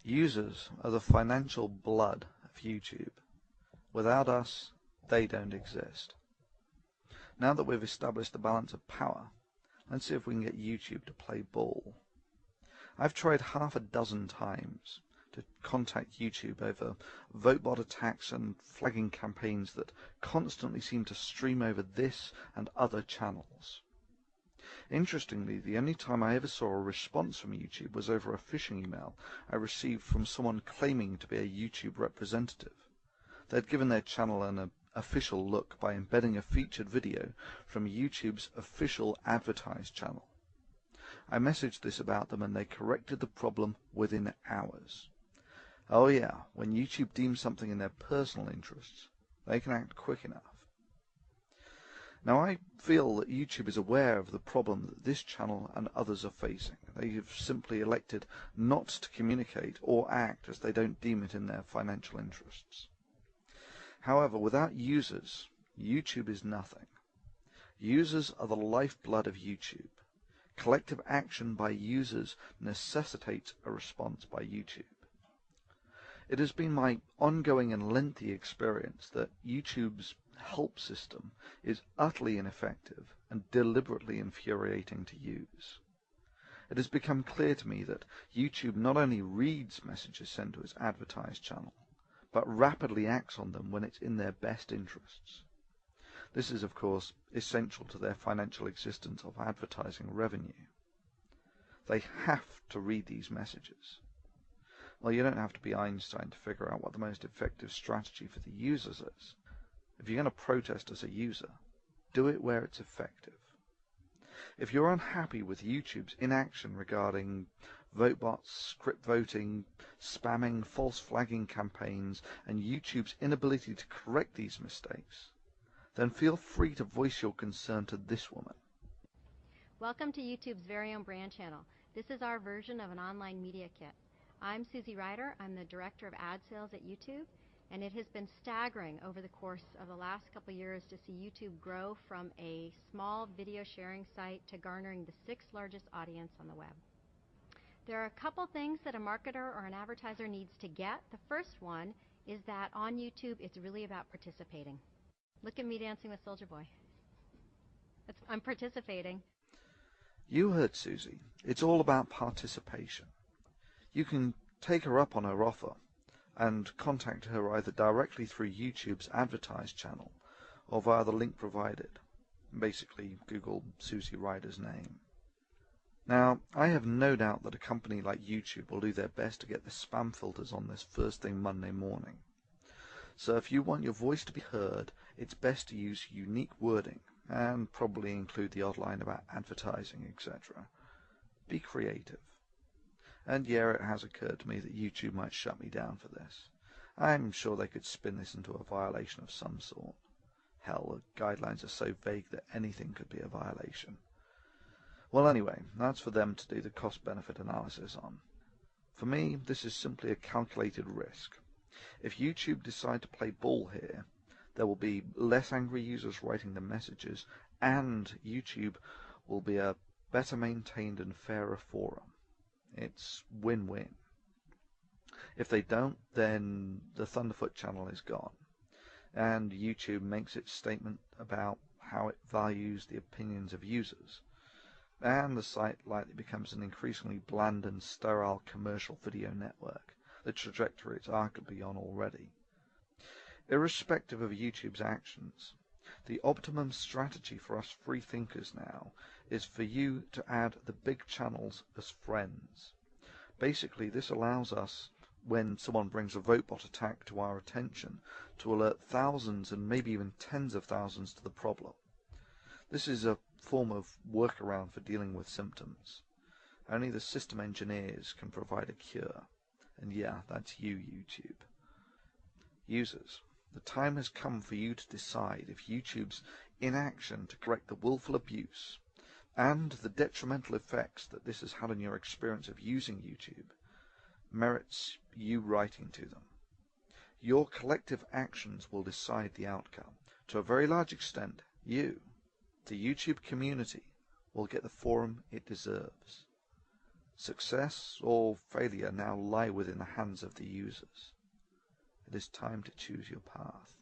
Users are the financial blood of YouTube. Without us, they don't exist. Now that we've established the balance of power, let's see if we can get YouTube to play ball. I've tried half a dozen times to contact YouTube over vote-bot attacks and flagging campaigns that constantly seem to stream over this and other channels. Interestingly, the only time I ever saw a response from YouTube was over a phishing email I received from someone claiming to be a YouTube representative. They'd given their channel an official look by embedding a featured video from YouTube's official advertised channel. I messaged this about them and they corrected the problem within hours. Oh yeah, when YouTube deems something in their personal interests, they can act quick enough. Now I feel that YouTube is aware of the problem that this channel and others are facing. They have simply elected not to communicate or act as they don't deem it in their financial interests. However, without users, YouTube is nothing. Users are the lifeblood of YouTube. Collective action by users necessitates a response by YouTube. It has been my ongoing and lengthy experience that YouTube's help system is utterly ineffective and deliberately infuriating to use. It has become clear to me that YouTube not only reads messages sent to its advertised channel, but rapidly acts on them when it's in their best interests. This is, of course, essential to their financial existence of advertising revenue. They have to read these messages. Well, you don't have to be Einstein to figure out what the most effective strategy for the users is. If you're going to protest as a user, do it where it's effective. If you're unhappy with YouTube's inaction regarding vote bots, script voting, spamming, false flagging campaigns, and YouTube's inability to correct these mistakes, then feel free to voice your concern to this woman. Welcome to YouTube's very own brand channel. This is our version of an online media kit. I'm Susie Ryder. I'm the Director of Ad Sales at YouTube, and it has been staggering over the course of the last couple years to see YouTube grow from a small video sharing site to garnering the 6th largest audience on the web. There are a couple things that a marketer or an advertiser needs to get. The first one is that on YouTube it's really about participating. Look at me dancing with Soldier Boy. I'm participating. You heard Susie. It's all about participation. You can take her up on her offer and contact her either directly through YouTube's advertised channel or via the link provided. Basically, Google Susie Ryder's name. Now, I have no doubt that a company like YouTube will do their best to get the spam filters on this first thing Monday morning. So if you want your voice to be heard, it's best to use unique wording and probably include the odd line about advertising, etc. Be creative. And yeah, it has occurred to me that YouTube might shut me down for this. I'm sure they could spin this into a violation of some sort. Hell, the guidelines are so vague that anything could be a violation. Well, anyway, that's for them to do the cost-benefit analysis on. For me, this is simply a calculated risk. If YouTube decide to play ball here, there will be less angry users writing the messages, and YouTube will be a better maintained and fairer forum. It's win-win. If they don't, then the Thunderf00t channel is gone, and YouTube makes its statement about how it values the opinions of users, and the site likely becomes an increasingly bland and sterile commercial video network, the trajectory it's arguably on already. Irrespective of YouTube's actions, the optimum strategy for us free thinkers now is for you to add the big channels as friends. Basically, this allows us, when someone brings a vote-bot attack to our attention, to alert thousands and maybe even tens of thousands to the problem. This is a form of workaround for dealing with symptoms. Only the system engineers can provide a cure. And yeah, that's you, YouTube. Users, the time has come for you to decide if YouTube's inaction to correct the willful abuse and the detrimental effects that this has had on your experience of using YouTube merits you writing to them. Your collective actions will decide the outcome. To a very large extent, you, the YouTube community, will get the forum it deserves. Success or failure now lie within the hands of the users. It is time to choose your path.